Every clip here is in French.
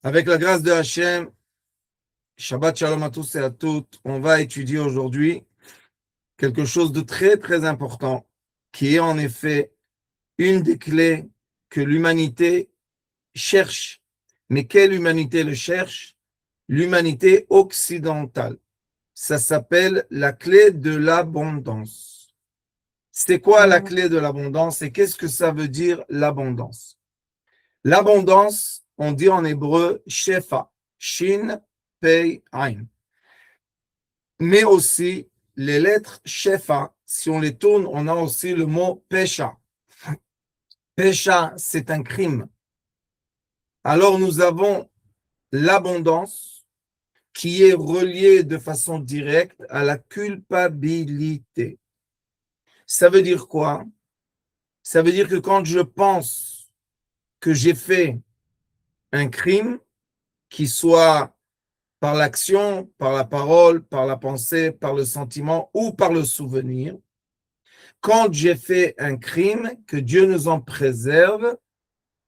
Avec la grâce de Hachem, Shabbat Shalom à tous et à toutes, on va étudier aujourd'hui quelque chose de très très important, qui est en effet une des clés que l'humanité cherche. Mais quelle humanité le cherche? L'humanité occidentale. Ça s'appelle la clé de l'abondance. C'est quoi la clé de l'abondance et qu'est-ce que ça veut dire l'abondance? L'abondance, on dit en hébreu shefa, shin, pei, ain. Mais aussi, les lettres shefa, si on les tourne, on a aussi le mot pesha. Pesha, c'est un crime. Alors nous avons l'abondance qui est reliée de façon directe à la culpabilité. Ça veut dire quoi? Ça veut dire que quand je pense que j'ai fait un crime, qui soit par l'action, par la parole, par la pensée, par le sentiment ou par le souvenir, quand j'ai fait un crime, que Dieu nous en préserve,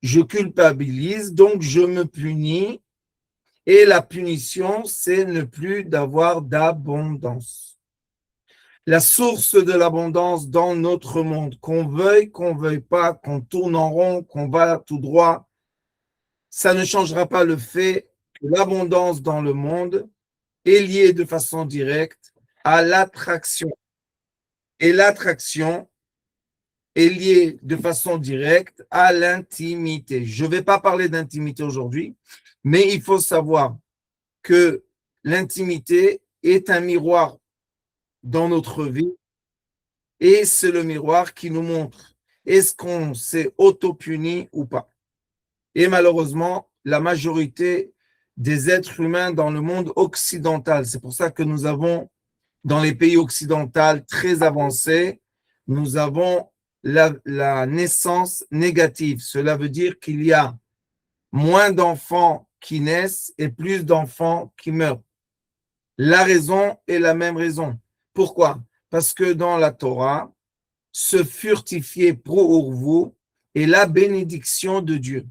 je culpabilise, donc je me punis, et la punition, c'est ne plus d'avoir d'abondance. La source de l'abondance dans notre monde, qu'on veuille pas, qu'on tourne en rond, qu'on va tout droit, ça ne changera pas le fait que l'abondance dans le monde est liée de façon directe à l'attraction. Et l'attraction est liée de façon directe à l'intimité. Je ne vais pas parler d'intimité aujourd'hui, mais il faut savoir que l'intimité est un miroir dans notre vie et c'est le miroir qui nous montre est-ce qu'on s'est auto-puni ou pas. Et malheureusement, la majorité des êtres humains dans le monde occidental, c'est pour ça que nous avons dans les pays occidentaux très avancés, nous avons la naissance négative. Cela veut dire qu'il y a moins d'enfants qui naissent et plus d'enfants qui meurent. La raison est la même raison. Pourquoi? Parce que dans la Torah, se furtifier pour vous est la bénédiction de Dieu.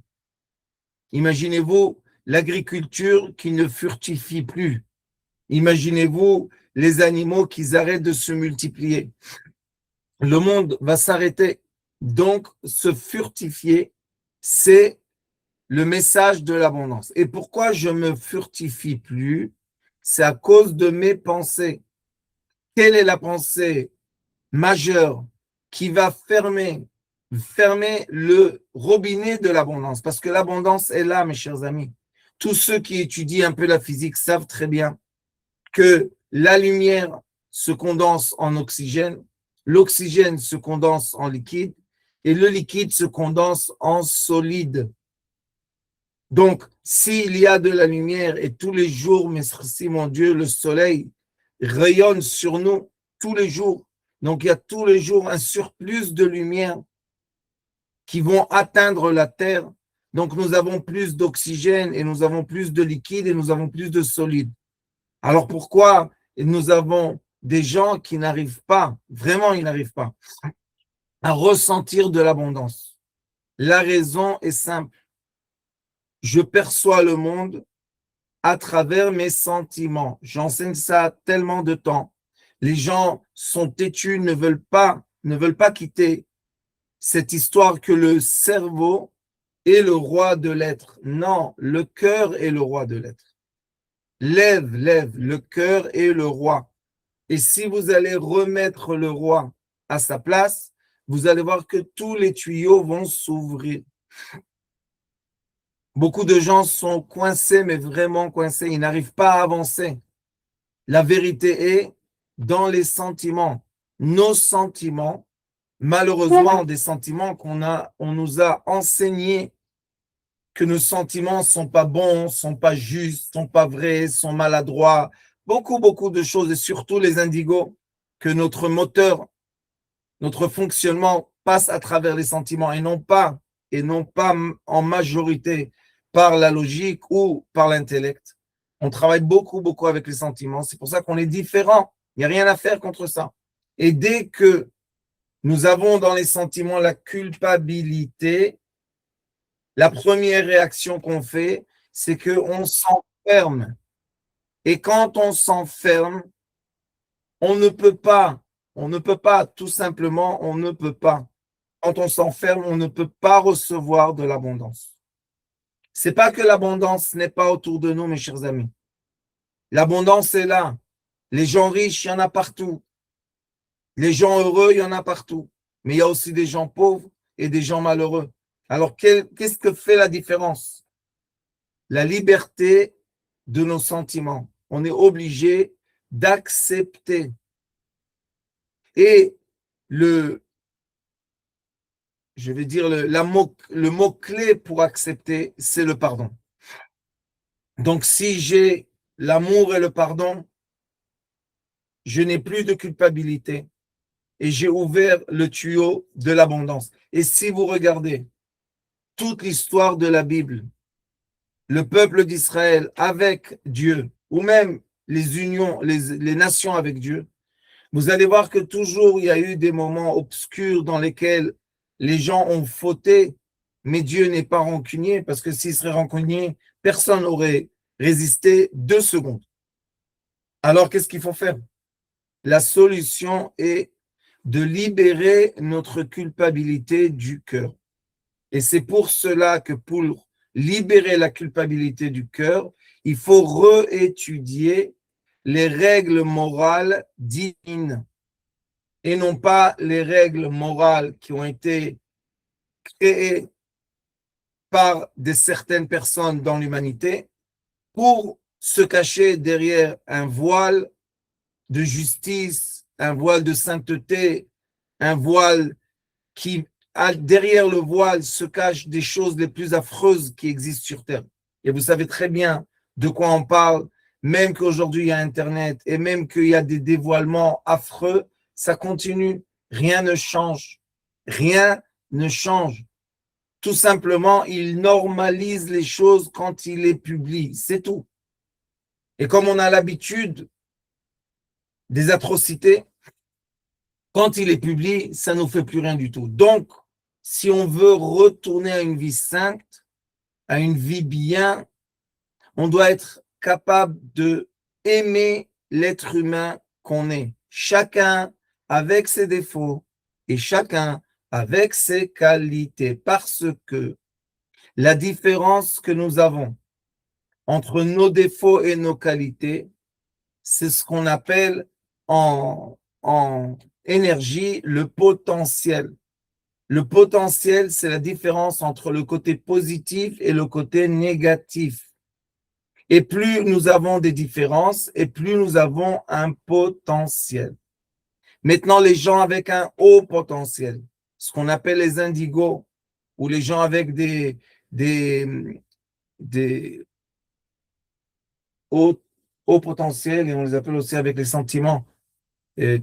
Imaginez-vous l'agriculture qui ne furtifie plus. Imaginez-vous les animaux qui arrêtent de se multiplier. Le monde va s'arrêter. Donc, se furtifier, c'est le message de l'abondance. Et pourquoi je me furtifie plus? C'est à cause de mes pensées. Quelle est la pensée majeure qui va fermer le robinet de l'abondance? Parce que l'abondance est là, mes chers amis. Tous ceux qui étudient un peu la physique savent très bien que la lumière se condense en oxygène, l'oxygène se condense en liquide et le liquide se condense en solide. Donc, s'il y a de la lumière et tous les jours, merci mon Dieu, le soleil rayonne sur nous tous les jours. Donc, il y a tous les jours un surplus de lumière qui vont atteindre la Terre. Donc, nous avons plus d'oxygène et nous avons plus de liquide et nous avons plus de solide. Alors, pourquoi nous avons des gens qui n'arrivent pas, vraiment ils n'arrivent pas, à ressentir de l'abondance? La raison est simple. Je perçois le monde à travers mes sentiments. J'enseigne ça tellement de temps. Les gens sont têtus, ne veulent pas quitter cette histoire que le cerveau est le roi de l'être. Non, le cœur est le roi de l'être. Lève, le cœur est le roi. Et si vous allez remettre le roi à sa place, vous allez voir que tous les tuyaux vont s'ouvrir. Beaucoup de gens sont coincés, mais vraiment coincés. Ils n'arrivent pas à avancer. La vérité est dans les sentiments. Nos sentiments, malheureusement, des sentiments on nous a enseignés que nos sentiments sont pas bons, sont pas justes, sont pas vrais, sont maladroits. Beaucoup de choses, et surtout les indigos, que notre moteur, notre fonctionnement passe à travers les sentiments et non pas en majorité par la logique ou par l'intellect. On travaille beaucoup avec les sentiments. C'est pour ça qu'on est différent. Il n'y a rien à faire contre ça. Et dès que nous avons dans les sentiments la culpabilité, la première réaction qu'on fait, c'est qu'on s'enferme. Et quand on s'enferme, on ne peut pas, tout simplement, on ne peut pas. Quand on s'enferme, on ne peut pas recevoir de l'abondance. C'est pas que l'abondance n'est pas autour de nous, mes chers amis. L'abondance est là. Les gens riches, il y en a partout. Les gens heureux, il y en a partout. Mais il y a aussi des gens pauvres et des gens malheureux. Alors, qu'est-ce que fait la différence? La liberté de nos sentiments. On est obligé d'accepter. Et je vais dire, le mot-clé pour accepter, c'est le pardon. Donc, si j'ai l'amour et le pardon, je n'ai plus de culpabilité et j'ai ouvert le tuyau de l'abondance. Et si vous regardez toute l'histoire de la Bible, le peuple d'Israël avec Dieu, ou même les unions, les nations avec Dieu, vous allez voir que toujours il y a eu des moments obscurs dans lesquels les gens ont fauté, mais Dieu n'est pas rancunier, parce que s'il serait rancunier, personne n'aurait résisté 2 secondes. Alors, qu'est-ce qu'il faut faire? La solution est de libérer notre culpabilité du cœur. Et c'est pour cela que pour libérer la culpabilité du cœur, il faut réétudier les règles morales divines et non pas les règles morales qui ont été créées par certaines personnes dans l'humanité pour se cacher derrière un voile de justice, un voile de sainteté, un voile qui, derrière le voile, se cachent des choses les plus affreuses qui existent sur Terre. Et vous savez très bien de quoi on parle, même qu'aujourd'hui il y a Internet et même qu'il y a des dévoilements affreux, ça continue. Rien ne change. Rien ne change. Tout simplement, il normalise les choses quand il les publie. C'est tout. Et comme on a l'habitude des atrocités, quand il est publié, ça ne nous fait plus rien du tout. Donc, si on veut retourner à une vie sainte, à une vie bien, on doit être capable de aimer l'être humain qu'on est. Chacun avec ses défauts et chacun avec ses qualités. Parce que la différence que nous avons entre nos défauts et nos qualités, c'est ce qu'on appelle en énergie le potentiel. Le potentiel, c'est la différence entre le côté positif et le côté négatif. Et plus nous avons des différences, et plus nous avons un potentiel. Maintenant, les gens avec un haut potentiel, ce qu'on appelle les indigos, ou les gens avec des hauts potentiels, et on les appelle aussi avec les sentiments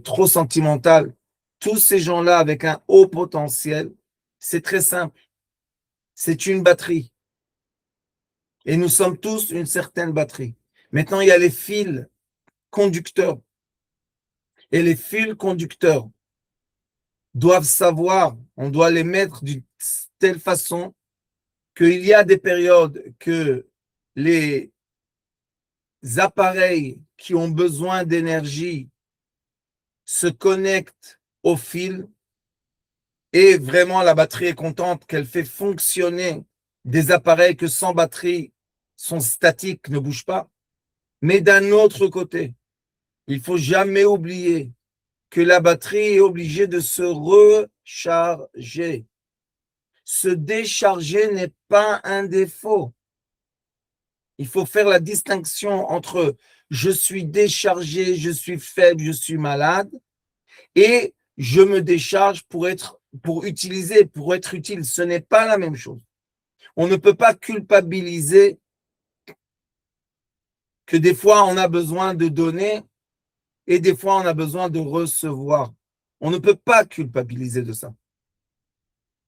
trop sentimental. Tous ces gens-là avec un haut potentiel, c'est très simple. C'est une batterie. Et nous sommes tous une certaine batterie. Maintenant, il y a les fils conducteurs. Et les fils conducteurs doivent savoir, on doit les mettre d'une telle façon qu'il y a des périodes que les appareils qui ont besoin d'énergie se connectent au fil et vraiment la batterie est contente qu'elle fait fonctionner des appareils que sans batterie sont statiques, ne bougent pas. Mais d'un autre côté, il faut jamais oublier que la batterie est obligée de se recharger. Se décharger n'est pas un défaut. Il faut faire la distinction entre je suis déchargé, je suis faible, je suis malade et je me décharge pour être utile. Ce n'est pas la même chose. On ne peut pas culpabiliser que des fois on a besoin de donner et des fois on a besoin de recevoir. On ne peut pas culpabiliser de ça.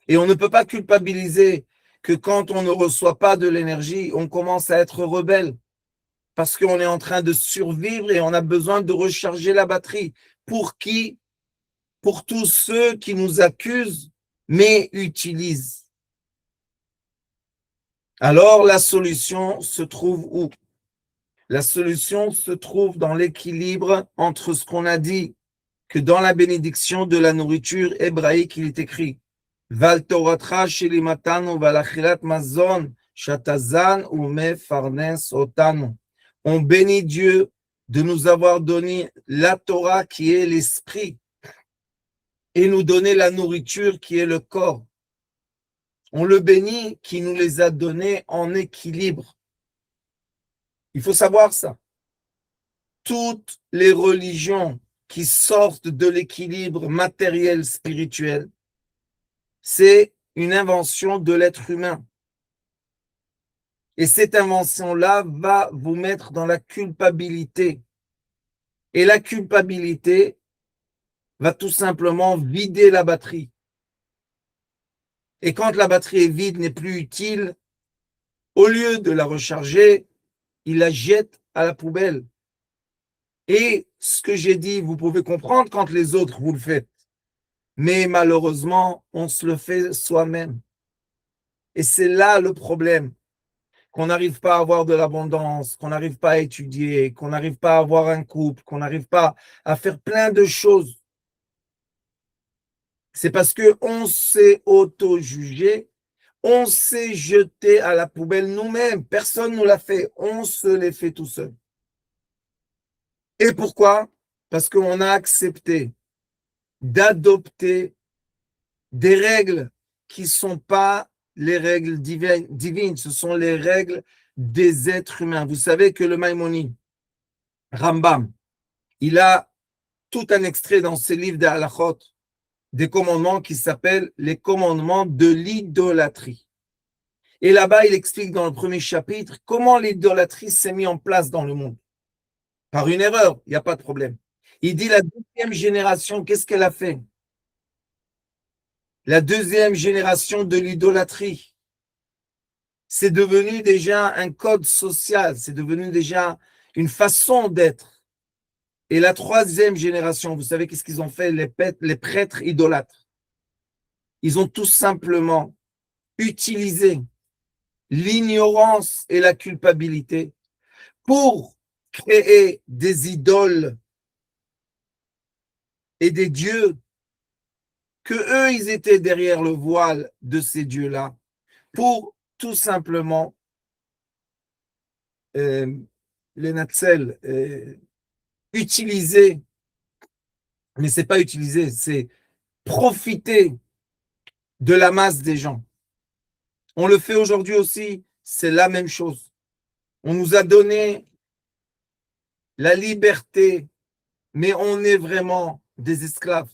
Et on ne peut pas culpabiliser que quand on ne reçoit pas de l'énergie, on commence à être rebelle parce qu'on est en train de survivre et on a besoin de recharger la batterie. Pour qui? Pour tous ceux qui nous accusent mais utilisent. Alors la solution se trouve où? La solution se trouve dans l'équilibre entre ce qu'on a dit, que dans la bénédiction de la nourriture hébraïque, il est écrit Val Toratra Shelimatanu Valachilat Mazon Shatazan Ume Farnes Otanu. On bénit Dieu de nous avoir donné la Torah qui est l'esprit et nous donner la nourriture qui est le corps. On le bénit qui nous les a donnés en équilibre. Il faut savoir ça. Toutes les religions qui sortent de l'équilibre matériel spirituel, c'est une invention de l'être humain. Et cette invention-là va vous mettre dans la culpabilité. Et la culpabilité va tout simplement vider la batterie. Et quand la batterie est vide, n'est plus utile, au lieu de la recharger, il la jette à la poubelle. Et ce que j'ai dit, vous pouvez comprendre quand les autres vous le faites. Mais malheureusement, on se le fait soi-même. Et c'est là le problème, qu'on n'arrive pas à avoir de l'abondance, qu'on n'arrive pas à étudier, qu'on n'arrive pas à avoir un couple, qu'on n'arrive pas à faire plein de choses. C'est parce qu'on s'est auto-jugé, on s'est jeté à la poubelle nous-mêmes. Personne ne nous l'a fait, on se l'est fait tout seul. Et pourquoi? Parce qu'on a accepté d'adopter des règles qui ne sont pas les règles divines, ce sont les règles des êtres humains. Vous savez que le Maïmonide, Rambam, il a tout un extrait dans ses livres d'Halachot, des commandements qui s'appellent les commandements de l'idolâtrie. Et là-bas, il explique dans le premier chapitre comment l'idolâtrie s'est mise en place dans le monde. Par une erreur, il n'y a pas de problème. Il dit la deuxième génération, qu'est-ce qu'elle a fait? La deuxième génération de l'idolâtrie, c'est devenu déjà un code social, c'est devenu déjà une façon d'être. Et la troisième génération, vous savez qu'est-ce qu'ils ont fait, les prêtres idolâtres? Ils ont tout simplement utilisé l'ignorance et la culpabilité pour créer des idoles et des dieux que eux, ils étaient derrière le voile de ces dieux-là pour tout simplement les Natzel, utiliser, mais c'est pas utiliser, c'est profiter de la masse des gens. On le fait aujourd'hui aussi, c'est la même chose. On nous a donné la liberté, mais on est vraiment des esclaves.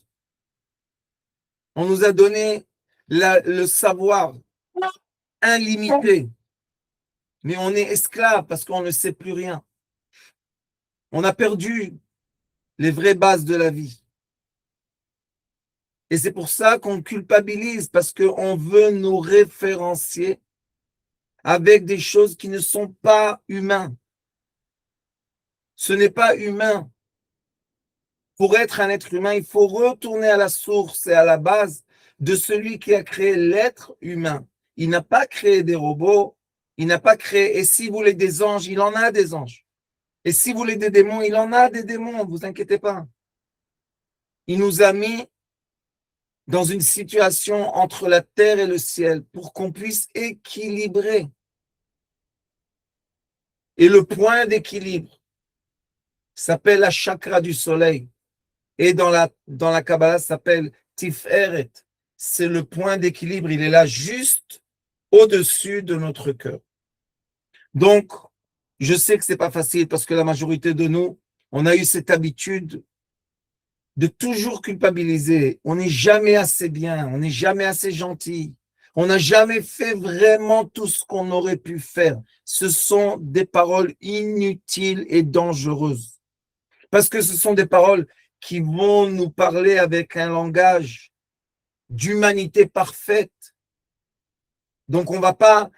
On nous a donné le savoir illimité, mais on est esclave parce qu'on ne sait plus rien. On a perdu les vraies bases de la vie. Et c'est pour ça qu'on culpabilise, parce qu'on veut nous référencier avec des choses qui ne sont pas humaines. Ce n'est pas humain. Pour être un être humain, il faut retourner à la source et à la base de celui qui a créé l'être humain. Il n'a pas créé des robots, il n'a pas créé, et si vous voulez des anges, il en a des anges. Et si vous voulez des démons, il en a des démons, ne vous inquiétez pas. Il nous a mis dans une situation entre la terre et le ciel pour qu'on puisse équilibrer. Et le point d'équilibre s'appelle la chakra du soleil. Et dans la Kabbalah, ça s'appelle Tiferet. C'est le point d'équilibre. Il est là juste au-dessus de notre cœur. Donc, je sais que ce n'est pas facile parce que la majorité de nous, on a eu cette habitude de toujours culpabiliser. On n'est jamais assez bien, on n'est jamais assez gentil. On n'a jamais fait vraiment tout ce qu'on aurait pu faire. Ce sont des paroles inutiles et dangereuses. Parce que ce sont des paroles qui vont nous parler avec un langage d'humanité parfaite. Donc, on ne va pas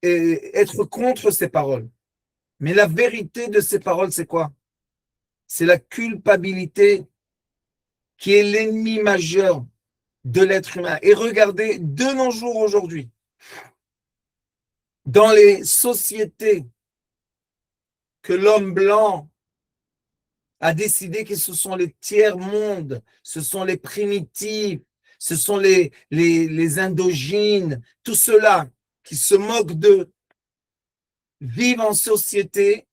être contre ces paroles. Mais la vérité de ces paroles, c'est quoi? C'est la culpabilité qui est l'ennemi majeur de l'être humain. Et regardez, de nos jours aujourd'hui, Dans les sociétés que l'homme blanc a décidé que ce sont les tiers-mondes, ce sont les primitifs, ce sont les indogynes, tout ceux-là qui se moquent d'eux, vivent en société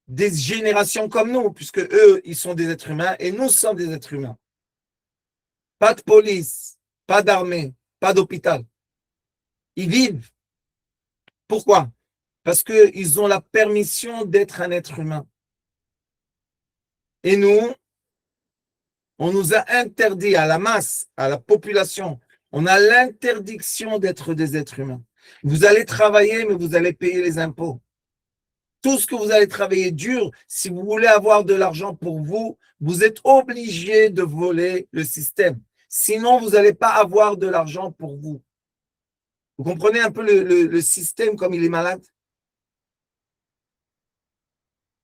des générations comme nous, puisque eux, ils sont des êtres humains et nous sommes des êtres humains. Pas de police, pas d'armée, pas d'hôpital. Ils vivent. Pourquoi? Parce qu'ils ont la permission d'être un être humain. Et nous, on nous a interdit à la masse, à la population, on a l'interdiction d'être des êtres humains. Vous allez travailler, mais vous allez payer les impôts. Tout ce que vous allez travailler dur, si vous voulez avoir de l'argent pour vous, vous êtes obligé de voler le système. Sinon, vous n'allez pas avoir de l'argent pour vous. Vous comprenez un peu le système comme il est malade?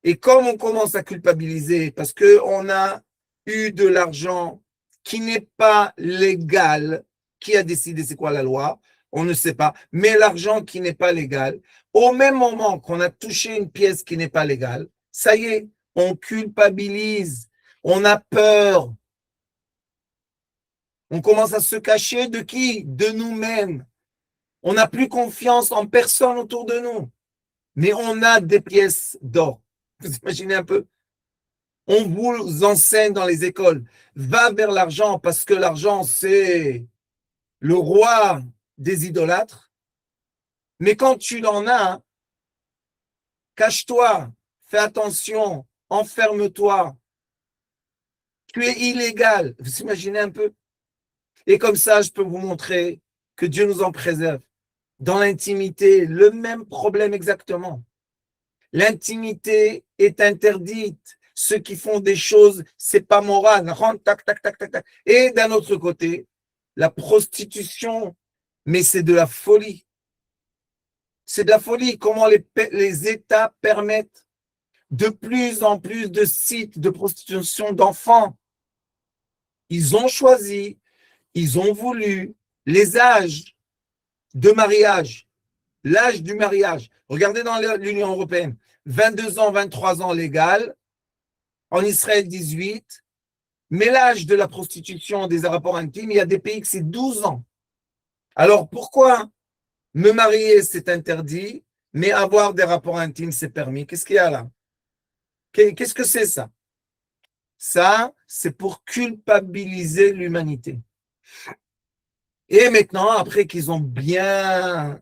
Et comme on commence à culpabiliser parce qu'on a eu de l'argent qui n'est pas légal, qui a décidé c'est quoi la loi, on ne sait pas, mais l'argent qui n'est pas légal, au même moment qu'on a touché une pièce qui n'est pas légale, ça y est, on culpabilise, on a peur, on commence à se cacher de qui? De nous-mêmes. On n'a plus confiance en personne autour de nous, mais on a des pièces d'or. Vous imaginez un peu? On vous enseigne dans les écoles, va vers l'argent parce que l'argent, c'est le roi des idolâtres. Mais quand tu en as, cache-toi, fais attention, enferme-toi. Tu es illégal. Vous imaginez un peu? Et comme ça, je peux vous montrer que Dieu nous en préserve. Dans l'intimité, le même problème exactement. L'intimité est interdite. Ceux qui font des choses, c'est pas moral. Tac, tac, tac, tac, tac. Et d'un autre côté, la prostitution, mais c'est de la folie. C'est de la folie. Comment les États permettent de plus en plus de sites de prostitution d'enfants. Ils ont choisi, ils ont voulu les âges de mariage, l'âge du mariage. Regardez dans l'Union européenne, 22 ans, 23 ans légal, en Israël 18, mais l'âge de la prostitution, des rapports intimes, il y a des pays que c'est 12 ans. Alors pourquoi me marier, c'est interdit, mais avoir des rapports intimes, c'est permis? Qu'est-ce qu'il y a là? Qu'est-ce que c'est ça? Ça, c'est pour culpabiliser l'humanité. Et maintenant, après qu'ils ont bien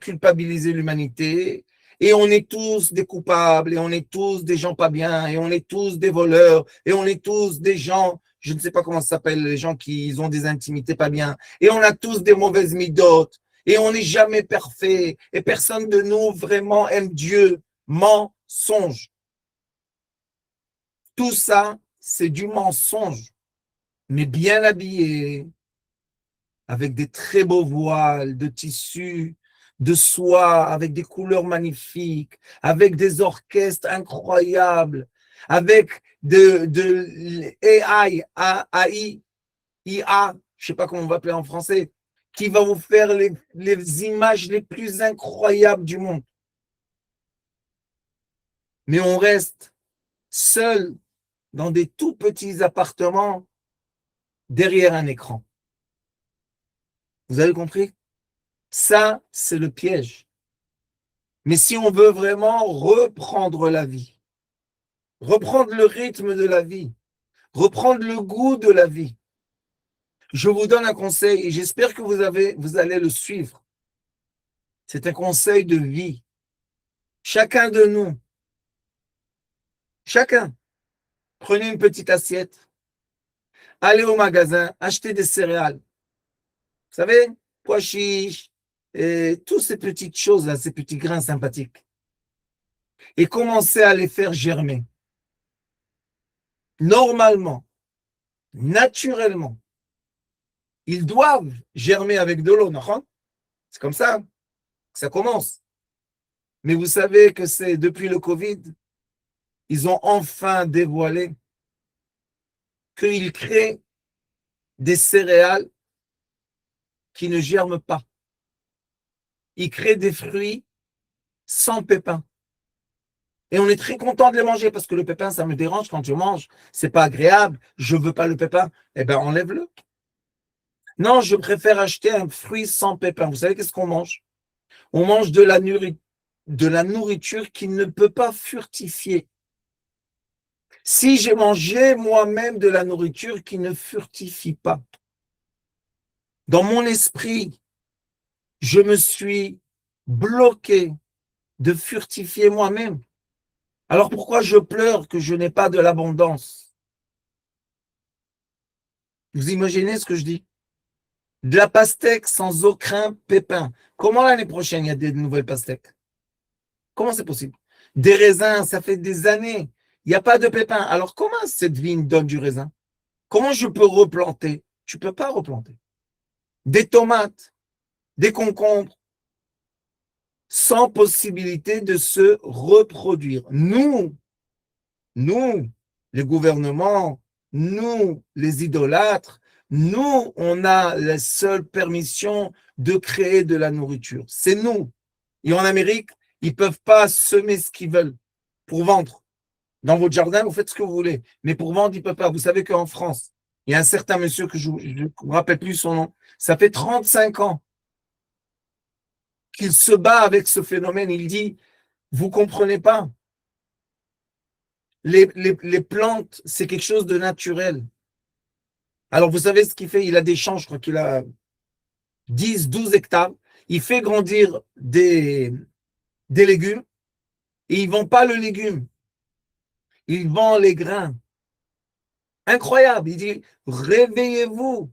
culpabilisé l'humanité, et on est tous des coupables, et on est tous des gens pas bien, et on est tous des voleurs, et on est tous des gens, je ne sais pas comment ça s'appelle, les gens qui ont des intimités pas bien, et on a tous des mauvaises midotes, et on n'est jamais parfait, et personne de nous vraiment aime Dieu. Mensonge. Tout ça, c'est du mensonge, mais bien habillé, avec des très beaux voiles de tissu, de soie, avec des couleurs magnifiques, avec des orchestres incroyables, avec de AI, AI, IA, je ne sais pas comment on va appeler en français, qui va vous faire les images les plus incroyables du monde. Mais on reste seul dans des tout petits appartements derrière un écran. Vous avez compris? Ça, c'est le piège. Mais si on veut vraiment reprendre la vie, reprendre le rythme de la vie, reprendre le goût de la vie, je vous donne un conseil et j'espère que vous allez le suivre. C'est un conseil de vie. Chacun de nous, chacun, prenez une petite assiette, allez au magasin, achetez des céréales. Vous savez, pois chiches, et toutes ces petites choses-là, ces petits grains sympathiques. Et commencez à les faire germer. Normalement, naturellement, ils doivent germer avec de l'eau, non? C'est comme ça que ça commence. Mais vous savez que c'est depuis le Covid, ils ont enfin dévoilé qu'ils créent des céréales qui ne germent pas. il crée des fruits sans pépins. Et on est très content de les manger parce que le pépin, ça me dérange quand je mange. C'est pas agréable. Je veux pas le pépin. Eh bien, enlève-le. Non, je préfère acheter un fruit sans pépins. Vous savez qu'est-ce qu'on mange? On mange de la nourriture qui ne peut pas furtifier. Si j'ai mangé moi-même de la nourriture qui ne furtifie pas, dans mon esprit, je me suis bloqué de furtifier moi-même. Alors pourquoi je pleure que je n'ai pas de l'abondance? Vous imaginez ce que je dis? De la pastèque sans aucun pépin. Comment l'année prochaine il y a des nouvelles pastèques? Comment c'est possible? Des raisins, ça fait des années. Il n'y a pas de pépins. Alors comment cette vigne donne du raisin? Comment je peux replanter? Tu ne peux pas replanter. Des tomates, des concombres, sans possibilité de se reproduire. Nous, les gouvernements, nous, les idolâtres, nous, on a la seule permission de créer de la nourriture. C'est nous. Et en Amérique, ils ne peuvent pas semer ce qu'ils veulent pour vendre. Dans votre jardin, vous faites ce que vous voulez. Mais pour vendre, ils ne peuvent pas. Vous savez qu'en France, il y a un certain monsieur que je ne me rappelle plus son nom. Ça fait 35 ans qu'il se bat avec ce phénomène. Il dit, vous ne comprenez pas. Les plantes, c'est quelque chose de naturel. Alors, vous savez ce qu'il fait? Il a des champs, je crois qu'il a 10, 12 hectares. Il fait grandir des légumes et il ne vend pas le légume. Il vend les grains. Incroyable. Il dit, réveillez-vous.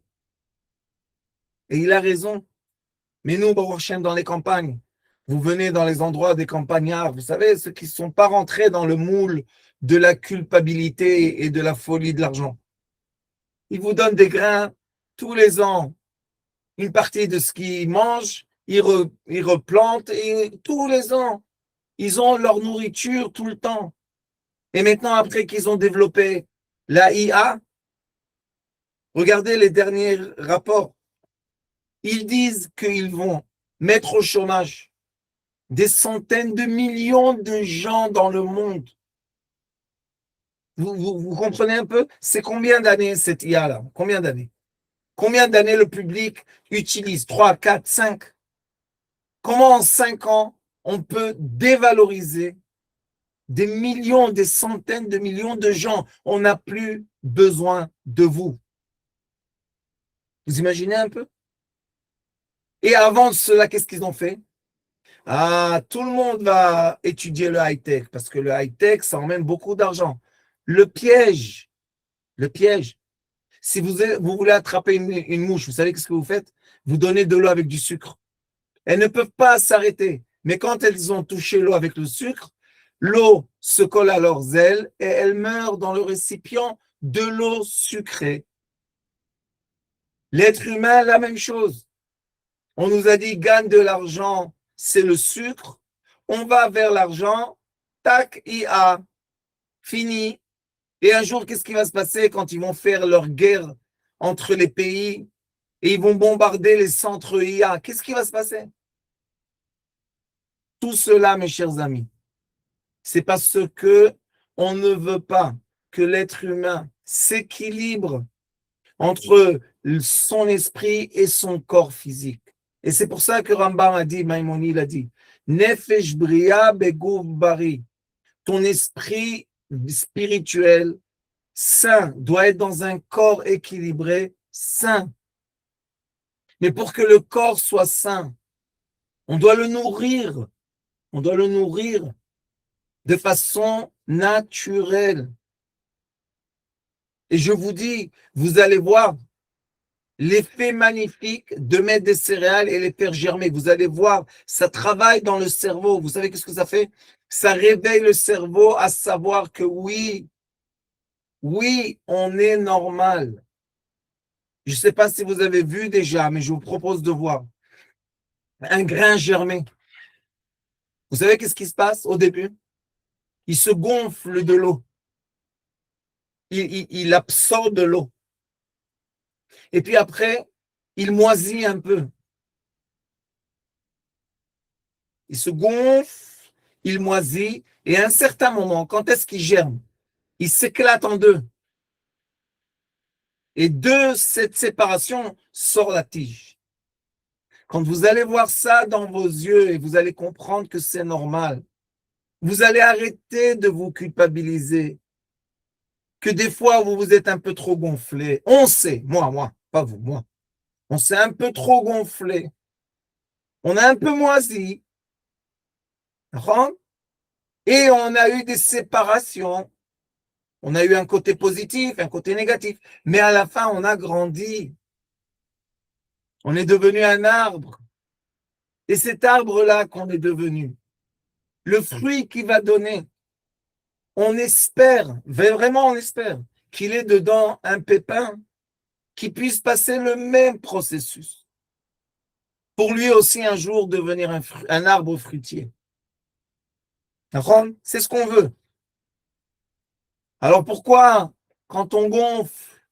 Et il a raison. Mais nous, dans les campagnes, vous venez dans les endroits des campagnards, vous savez, ceux qui ne sont pas rentrés dans le moule de la culpabilité et de la folie de l'argent. Ils vous donnent des grains tous les ans. Une partie de ce qu'ils mangent, ils replantent et tous les ans, ils ont leur nourriture tout le temps. Et maintenant, après qu'ils ont développé la IA, regardez les derniers rapports. Ils disent qu'ils vont mettre au chômage des centaines de millions de gens dans le monde. Vous comprenez un peu? C'est combien d'années cette IA-là? Combien d'années? Combien d'années le public utilise? 3, 4, 5? Comment en 5 ans, on peut dévaloriser des millions, des centaines de millions de gens? On n'a plus besoin de vous. Vous imaginez un peu? Et avant cela, qu'est-ce qu'ils ont fait? Ah, tout le monde va étudier le high-tech parce que le high-tech, ça emmène beaucoup d'argent. Le piège, si vous voulez attraper une mouche, vous savez ce que vous faites? Vous donnez de l'eau avec du sucre. Elles ne peuvent pas s'arrêter. Mais quand elles ont touché l'eau avec le sucre, l'eau se colle à leurs ailes et elles meurent dans le récipient de l'eau sucrée. L'être humain, la même chose. On nous a dit, gagne de l'argent, c'est le sucre. On va vers l'argent, tac, IA, fini. Et un jour, qu'est-ce qui va se passer quand ils vont faire leur guerre entre les pays et ils vont bombarder les centres IA? Qu'est-ce qui va se passer? Tout cela, mes chers amis, c'est parce que on ne veut pas que l'être humain s'équilibre entre son esprit et son corps physique. Et c'est pour ça que Rambam a dit, Maïmonide a dit, Nefesh bria beguf bari. Ton esprit spirituel sain doit être dans un corps équilibré, sain. Mais pour que le corps soit sain, on doit le nourrir. On doit le nourrir de façon naturelle. Et je vous dis, vous allez voir l'effet magnifique de mettre des céréales et les faire germer. Vous allez voir, ça travaille dans le cerveau. Vous savez qu'est-ce que ça fait? Ça réveille le cerveau à savoir que oui, on est normal. Je ne sais pas si vous avez vu déjà, mais je vous propose de voir un grain germé. Vous savez qu'est-ce qui se passe au début? Il se gonfle de l'eau. Il absorbe de l'eau. Et puis après, il moisit un peu. il se gonfle, il moisit, et à un certain moment, quand est-ce qu'il germe? Il s'éclate en deux. Et de cette séparation sort la tige. Quand vous allez voir ça dans vos yeux et vous allez comprendre que c'est normal, vous allez arrêter de vous culpabiliser, que des fois vous vous êtes un peu trop gonflé. On sait, moi, pas vous, moi. On s'est un peu trop gonflé. On a un peu moisi. Et on a eu des séparations. On a eu un côté positif, un côté négatif. Mais à la fin, on a grandi. On est devenu un arbre. Et cet arbre-là qu'on est devenu, le fruit qu'il va donner, on espère, vraiment on espère, qu'il ait dedans un pépin qui puisse passer le même processus. Pour lui aussi un jour devenir un arbre fruitier. C'est ce qu'on veut. Alors pourquoi, quand on gonfle,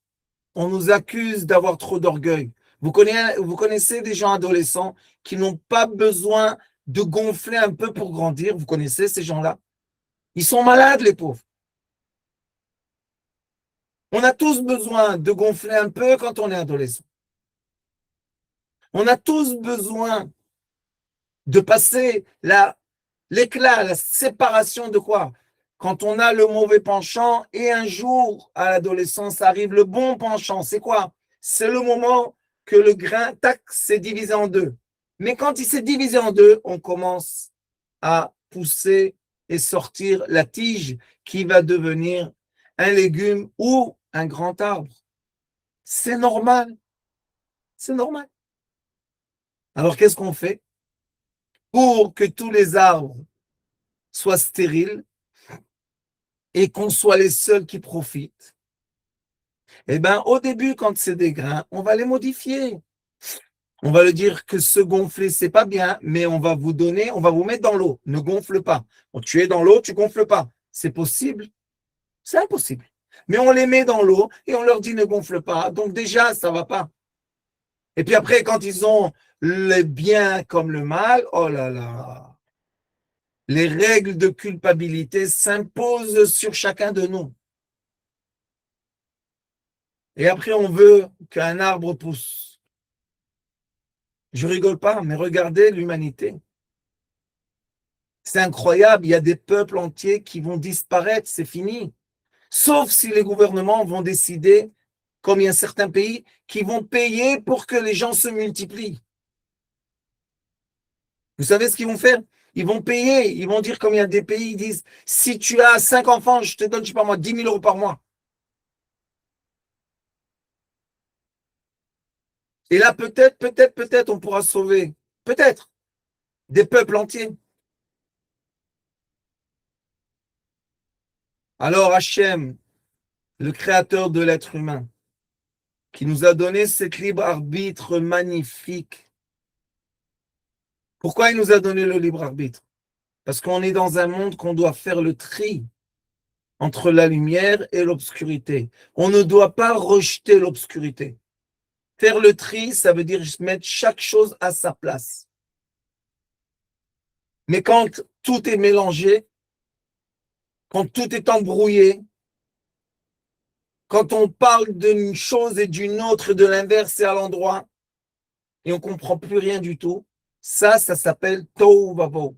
on nous accuse d'avoir trop d'orgueil? Vous connaissez des gens adolescents qui n'ont pas besoin de gonfler un peu pour grandir? Vous connaissez ces gens-là? Ils sont malades, les pauvres. On a tous besoin de gonfler un peu quand on est adolescent. On a tous besoin de passer l'éclat, la séparation de quoi? Quand on a le mauvais penchant et un jour, à l'adolescence, arrive le bon penchant. C'est quoi? C'est le moment que le grain, tac, s'est divisé en deux. Mais quand il s'est divisé en deux, on commence à pousser et sortir la tige qui va devenir un légume ou un grand arbre. C'est normal. C'est normal. Alors, qu'est-ce qu'on fait? Pour que tous les arbres soient stériles et qu'on soit les seuls qui profitent, eh bien, au début, quand c'est des grains, on va les modifier. On va leur dire que se gonfler, c'est pas bien, mais on va vous mettre dans l'eau. Ne gonfle pas. Tu es dans l'eau, tu gonfles pas. C'est possible? C'est impossible. Mais on les met dans l'eau et on leur dit ne gonfle pas. Donc déjà, ça va pas. Et puis après, quand ils ont le bien comme le mal, oh là là, les règles de culpabilité s'imposent sur chacun de nous. Et après, on veut qu'un arbre pousse. Je rigole pas, mais regardez l'humanité. C'est incroyable, il y a des peuples entiers qui vont disparaître, c'est fini. Sauf si les gouvernements vont décider, comme il y a certains pays, qui vont payer pour que les gens se multiplient. Vous savez ce qu'ils vont faire? Ils vont payer, ils vont dire, comme il y a des pays, ils disent, si tu as 5 enfants, je te donne, je sais pas moi, 10 000 euros par mois. Et là, peut-être, on pourra sauver, peut-être, des peuples entiers. Alors, Hachem, le créateur de l'être humain, qui nous a donné cet libre arbitre magnifique. Pourquoi il nous a donné le libre arbitre? Parce qu'on est dans un monde qu'on doit faire le tri entre la lumière et l'obscurité. On ne doit pas rejeter l'obscurité. Faire le tri, ça veut dire mettre chaque chose à sa place. Mais quand tout est mélangé, quand tout est embrouillé, quand on parle d'une chose et d'une autre, de l'inverse et à l'endroit, et on ne comprend plus rien du tout, ça s'appelle Tohu Vavohu.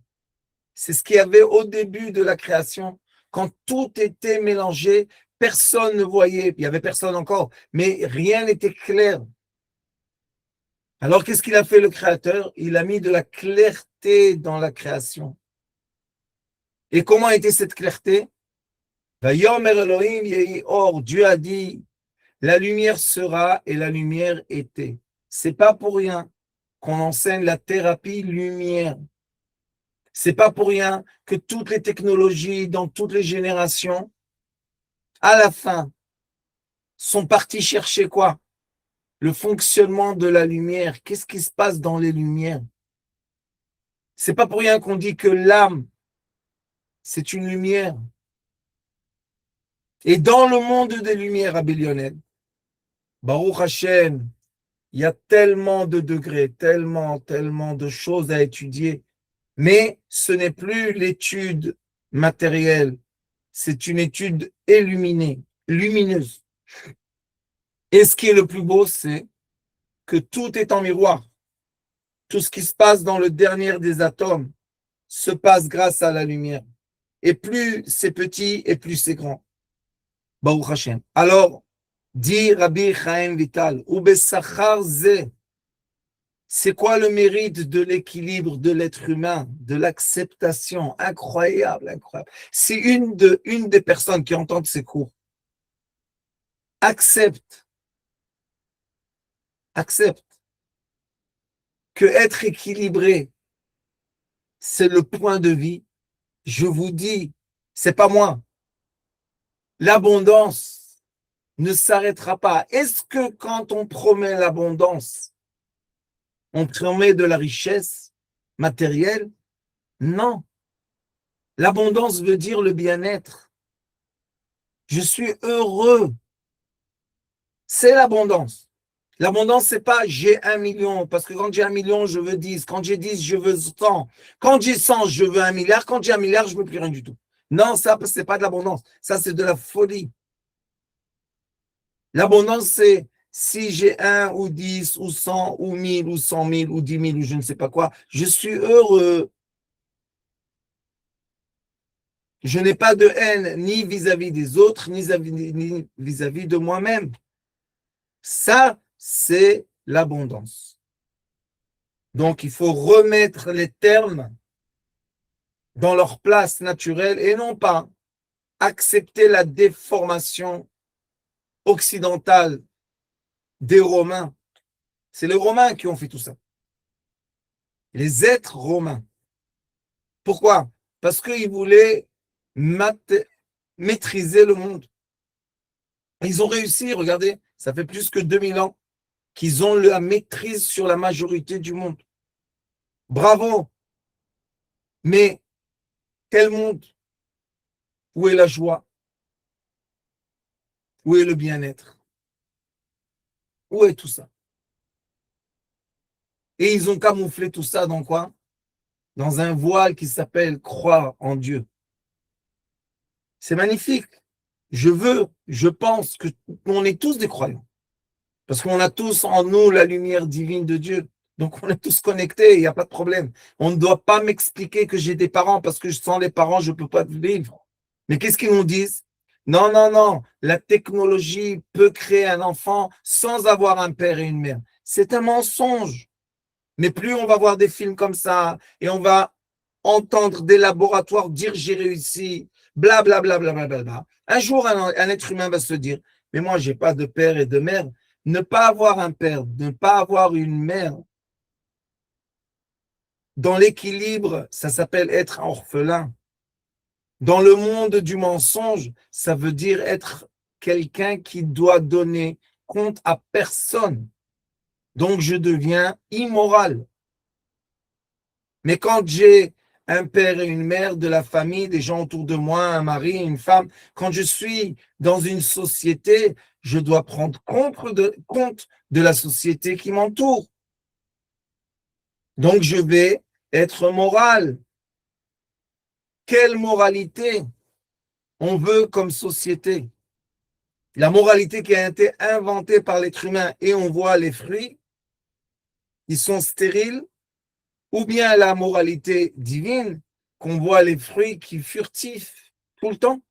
C'est ce qu'il y avait au début de la création, quand tout était mélangé, personne ne voyait, il n'y avait personne encore, mais rien n'était clair. Alors qu'est-ce qu'il a fait le Créateur? Il a mis de la clarté dans la création. Et comment était cette clarté? Dieu a dit, la lumière sera et la lumière était. C'est pas pour rien qu'on enseigne la thérapie lumière. C'est pas pour rien que toutes les technologies dans toutes les générations, à la fin, sont parties chercher quoi? Le fonctionnement de la lumière. Qu'est-ce qui se passe dans les lumières? C'est pas pour rien qu'on dit que l'âme, c'est une lumière. Et dans le monde des lumières à Lionel, Baruch Hashem, il y a tellement de degrés, tellement de choses à étudier. Mais ce n'est plus l'étude matérielle, c'est une étude illuminée, lumineuse. Et ce qui est le plus beau, c'est que tout est en miroir. Tout ce qui se passe dans le dernier des atomes se passe grâce à la lumière. Et plus c'est petit, et plus c'est grand. Baruch Hashem. Alors, dit Rabbi Chaim Vital, Ubesachar ze, c'est quoi le mérite de l'équilibre de l'être humain, de l'acceptation? Incroyable, incroyable. Si une des personnes qui entendent ces cours accepte que être équilibré, c'est le point de vie, je vous dis, c'est pas moi. L'abondance ne s'arrêtera pas. Est-ce que quand on promet l'abondance, on promet de la richesse matérielle? Non. L'abondance veut dire le bien-être. Je suis heureux. C'est l'abondance. L'abondance, c'est pas j'ai 1 million, parce que quand j'ai 1 million, je veux 10. Quand j'ai 10, je veux 100. Quand j'ai 100, je veux 1 milliard. Quand j'ai 1 milliard, je veux plus rien du tout. Non, ça, c'est pas de l'abondance. Ça, c'est de la folie. L'abondance, c'est si j'ai 1 ou 10 ou 100 ou 1000 ou 100 000 ou 10 000 ou je ne sais pas quoi, je suis heureux. Je n'ai pas de haine ni vis-à-vis des autres, ni vis-à-vis de moi-même. Ça, c'est l'abondance. Donc, il faut remettre les termes dans leur place naturelle et non pas accepter la déformation occidentale des Romains. C'est les Romains qui ont fait tout ça. Les êtres romains. Pourquoi? Parce qu'ils voulaient maîtriser le monde. Ils ont réussi, regardez, ça fait plus que 2000 ans qu'ils ont la maîtrise sur la majorité du monde. Bravo! Mais quel monde? Où est la joie? Où est le bien-être? Où est tout ça? Et ils ont camouflé tout ça dans quoi? Dans un voile qui s'appelle croire en Dieu. C'est magnifique. Je pense que on est tous des croyants. Parce qu'on a tous en nous la lumière divine de Dieu. Donc on est tous connectés, il n'y a pas de problème. On ne doit pas m'expliquer que j'ai des parents parce que sans les parents, je ne peux pas vivre. Mais qu'est-ce qu'ils nous disent? Non, non, non, la technologie peut créer un enfant sans avoir un père et une mère. C'est un mensonge. Mais plus on va voir des films comme ça et on va entendre des laboratoires dire j'ai réussi, blablabla, bla, bla, bla, bla. Un jour, un être humain va se dire, mais moi, j'ai pas de père et de mère. Ne pas avoir un père, ne pas avoir une mère, dans l'équilibre, ça s'appelle être orphelin. Dans le monde du mensonge, ça veut dire être quelqu'un qui doit donner compte à personne. Donc, je deviens immoral. Mais quand j'ai un père et une mère de la famille, des gens autour de moi, un mari, une femme, quand je suis dans une société, je dois prendre compte de la société qui m'entoure. Donc, je vais être moral. Quelle moralité on veut comme société? La moralité qui a été inventée par l'être humain et on voit les fruits, ils sont stériles, ou bien la moralité divine, qu'on voit les fruits qui furtifs tout le temps,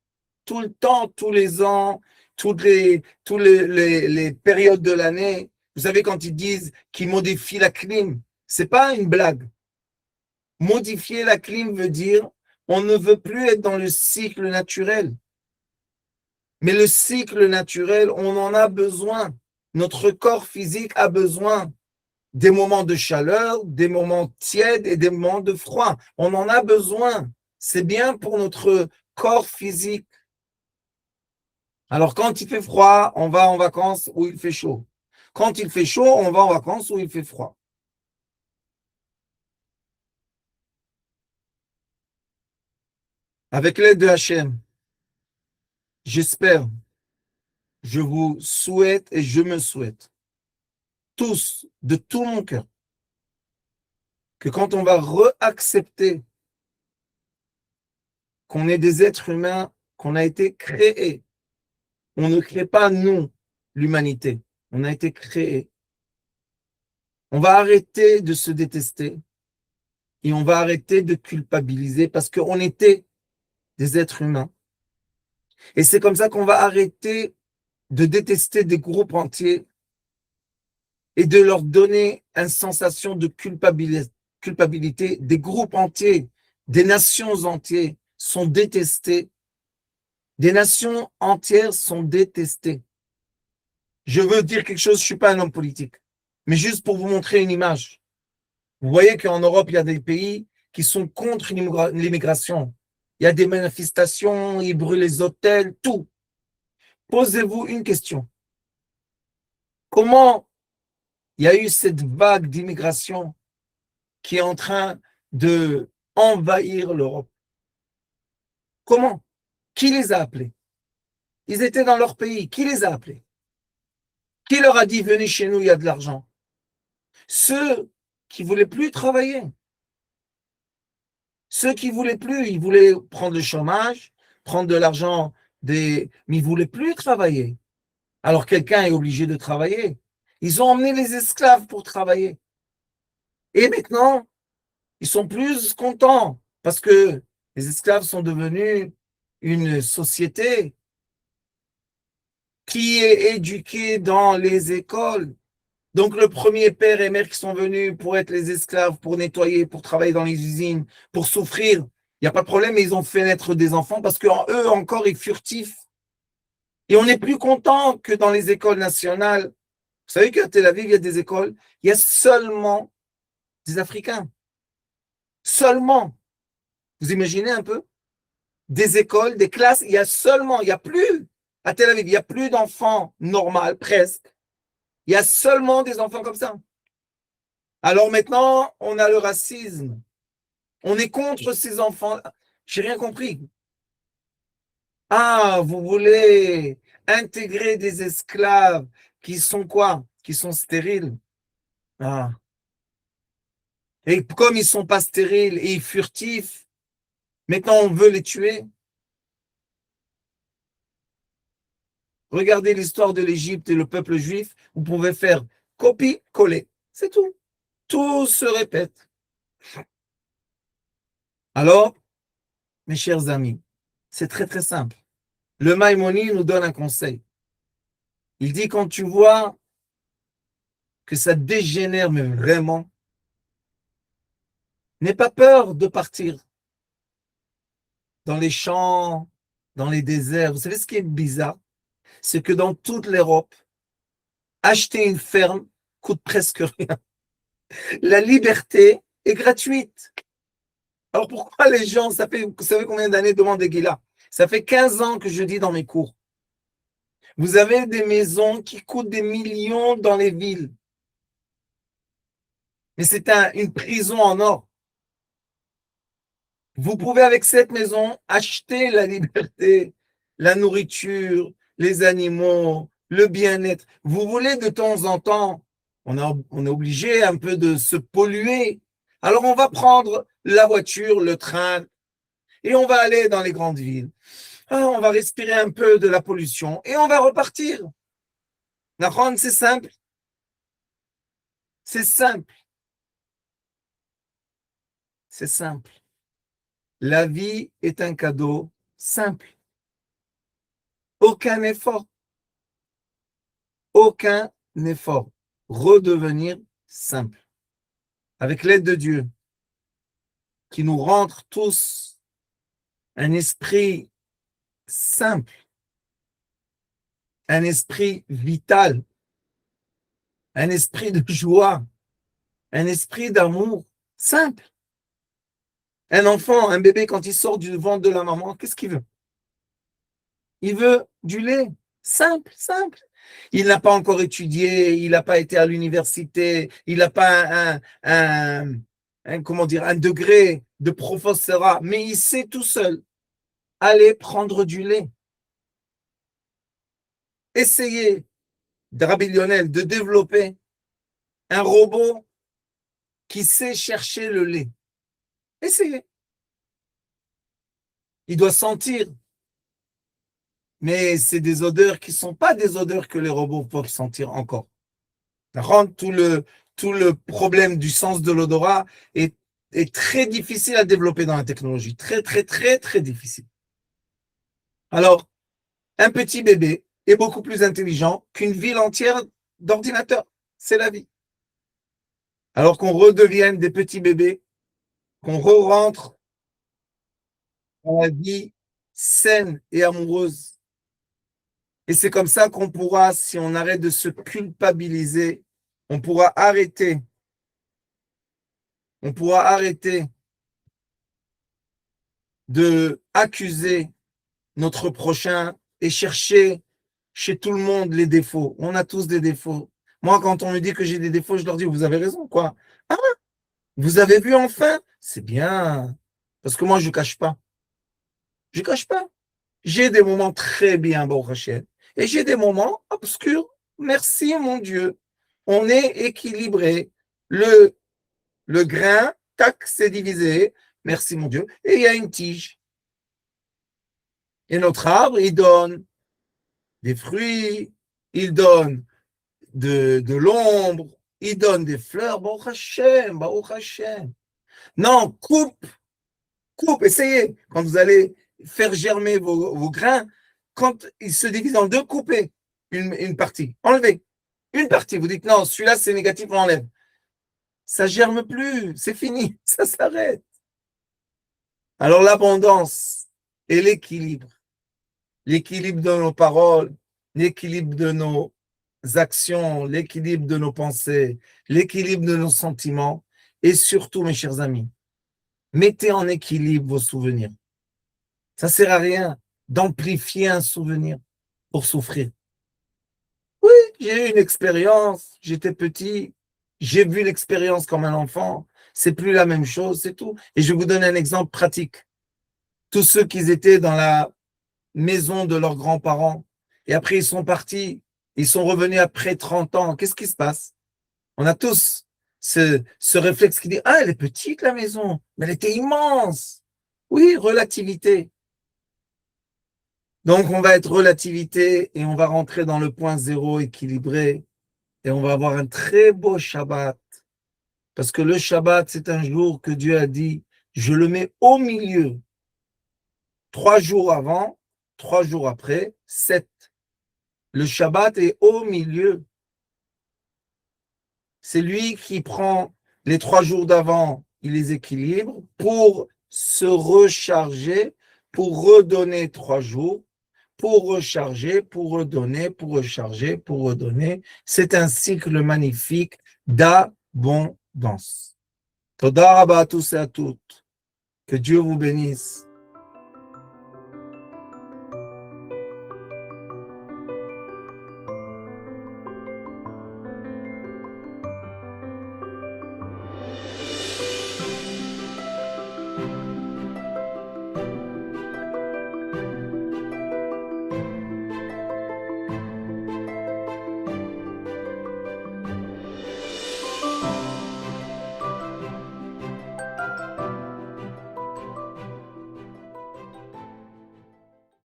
tous les ans, les périodes de l'année. Vous savez, quand ils disent qu'ils modifient la clim, c'est pas une blague. Modifier la clim veut dire on ne veut plus être dans le cycle naturel. Mais le cycle naturel, on en a besoin. Notre corps physique a besoin des moments de chaleur, des moments tièdes et des moments de froid. On en a besoin. C'est bien pour notre corps physique. Alors, quand il fait froid, on va en vacances où il fait chaud. Quand il fait chaud, on va en vacances où il fait froid. Avec l'aide de Hachem, j'espère, je vous souhaite et je me souhaite, tous, de tout mon cœur, que quand on va réaccepter qu'on est des êtres humains, qu'on a été créés. On ne crée pas, nous, l'humanité. On a été créés. On va arrêter de se détester et on va arrêter de culpabiliser parce qu'on était des êtres humains. Et c'est comme ça qu'on va arrêter de détester des groupes entiers et de leur donner une sensation de culpabilité. Des groupes entiers, des nations entières sont détestées. Des nations entières sont détestées. Je veux dire quelque chose, je ne suis pas un homme politique, mais juste pour vous montrer une image. Vous voyez qu'en Europe, il y a des pays qui sont contre l'immigration. Il y a des manifestations, ils brûlent les hôtels, tout. Posez-vous une question. Comment il y a eu cette vague d'immigration qui est en train de envahir l'Europe? Comment? Qui les a appelés? Ils étaient dans leur pays. Qui les a appelés? Qui leur a dit, venez chez nous, il y a de l'argent? Ceux qui ne voulaient plus travailler. Ceux qui ne voulaient plus, ils voulaient prendre le chômage, prendre de l'argent, mais ils ne voulaient plus travailler. Alors quelqu'un est obligé de travailler. Ils ont emmené les esclaves pour travailler. Et maintenant, ils sont plus contents parce que les esclaves sont devenus une société qui est éduquée dans les écoles. Donc, le premier père et mère qui sont venus pour être les esclaves, pour nettoyer, pour travailler dans les usines, pour souffrir, il n'y a pas de problème, mais ils ont fait naître des enfants parce qu'eux encore, ils furtifs. Et on est plus content que dans les écoles nationales. Vous savez qu'à Tel Aviv, il y a des écoles, il y a seulement des Africains. Seulement. Vous imaginez un peu? Des écoles, des classes, il n'y a plus, à Tel Aviv, il n'y a plus d'enfants normaux, presque. Il y a seulement des enfants comme ça. Alors maintenant, on a le racisme. On est contre ces enfants. J'ai rien compris. Ah, vous voulez intégrer des esclaves qui sont quoi? Qui sont stériles. Ah. Et comme ils ne sont pas stériles et furtifs, maintenant on veut les tuer. Regardez l'histoire de l'Égypte et le peuple juif. Vous pouvez faire copie-coller. C'est tout. Tout se répète. Alors, mes chers amis, c'est très très simple. Le Maïmonide nous donne un conseil. Il dit quand tu vois que ça dégénère, mais vraiment, n'aie pas peur de partir dans les champs, dans les déserts. Vous savez ce qui est bizarre? C'est que dans toute l'Europe, acheter une ferme coûte presque rien. La liberté est gratuite. Alors pourquoi les gens, vous savez combien d'années demandent Guilla? Ça fait 15 ans que je dis dans mes cours. Vous avez des maisons qui coûtent des millions dans les villes. Mais c'est une prison en or. Vous pouvez avec cette maison acheter la liberté, la nourriture, les animaux, le bien-être. Vous voulez de temps en temps, on est obligé un peu de se polluer. Alors on va prendre la voiture, le train, et on va aller dans les grandes villes. On va respirer un peu de la pollution et on va repartir. C'est simple. C'est simple. C'est simple. La vie est un cadeau simple. Aucun effort. Aucun effort. Redevenir simple. Avec l'aide de Dieu, qui nous rentre tous un esprit simple, un esprit vital, un esprit de joie, un esprit d'amour simple. Un enfant, un bébé, quand il sort du ventre de la maman, qu'est-ce qu'il veut? Il veut du lait. Simple, simple. Il n'a pas encore étudié, il n'a pas été à l'université, il n'a pas comment dire, un degré de professorat, mais il sait tout seul aller prendre du lait. Essayez, Rabbi Lionel, de développer un robot qui sait chercher le lait. Essayez. il doit sentir. Mais c'est des odeurs qui ne sont pas des odeurs que les robots peuvent sentir encore. Tout le problème du sens de l'odorat est très difficile à développer dans la technologie. Très, très, très, très difficile. Alors, un petit bébé est beaucoup plus intelligent qu'une ville entière d'ordinateurs. C'est la vie. Alors qu'on redevienne des petits bébés, qu'on re-rentre dans la vie saine et amoureuse. Et c'est comme ça qu'on pourra, si on arrête de se culpabiliser, on pourra arrêter de accuser notre prochain et chercher chez tout le monde les défauts. On a tous des défauts. Moi, quand on me dit que j'ai des défauts, je leur dis, vous avez raison, quoi. Ah, vous avez vu enfin? C'est bien. Parce que moi, je ne cache pas. Je ne cache pas. J'ai des moments très bien, Baruch Hashem. Et j'ai des moments obscurs. Merci, mon Dieu. On est équilibré. Le grain, tac, c'est divisé. Merci, mon Dieu. Et il y a une tige. Et notre arbre, il donne des fruits, il donne de l'ombre, il donne des fleurs. Baruch Hashem, Baruch Hashem. Non, coupe, essayez. Quand vous allez faire germer vos grains, quand ils se divisent en deux, coupez une partie, enlevez une partie. Vous dites non, celui-là c'est négatif, on l'enlève. Ça germe plus, c'est fini, ça s'arrête. Alors l'abondance et l'équilibre de nos paroles, l'équilibre de nos actions, l'équilibre de nos pensées, l'équilibre de nos sentiments, et surtout, mes chers amis, mettez en équilibre vos souvenirs. Ça ne sert à rien d'amplifier un souvenir pour souffrir. Oui, j'ai eu une expérience, j'étais petit, j'ai vu l'expérience comme un enfant, c'est plus la même chose, c'est tout. Et je vous donne un exemple pratique. Tous ceux qui étaient dans la maison de leurs grands-parents, et après ils sont partis, ils sont revenus après 30 ans, qu'est-ce qui se passe? On a tous ce réflexe qui dit, ah, elle est petite la maison, mais elle était immense. Oui, relativité. Donc, on va être relativité et on va rentrer dans le point zéro équilibré et on va avoir un très beau Shabbat. Parce que le Shabbat, c'est un jour que Dieu a dit, je le mets au milieu. 3 jours avant, 3 jours après, 7. Le Shabbat est au milieu. C'est lui qui prend les 3 jours d'avant, il les équilibre pour se recharger, pour redonner 3 jours, pour recharger, pour redonner, pour recharger, pour redonner. C'est un cycle magnifique d'abondance. Toda rabba à tous et à toutes. Que Dieu vous bénisse.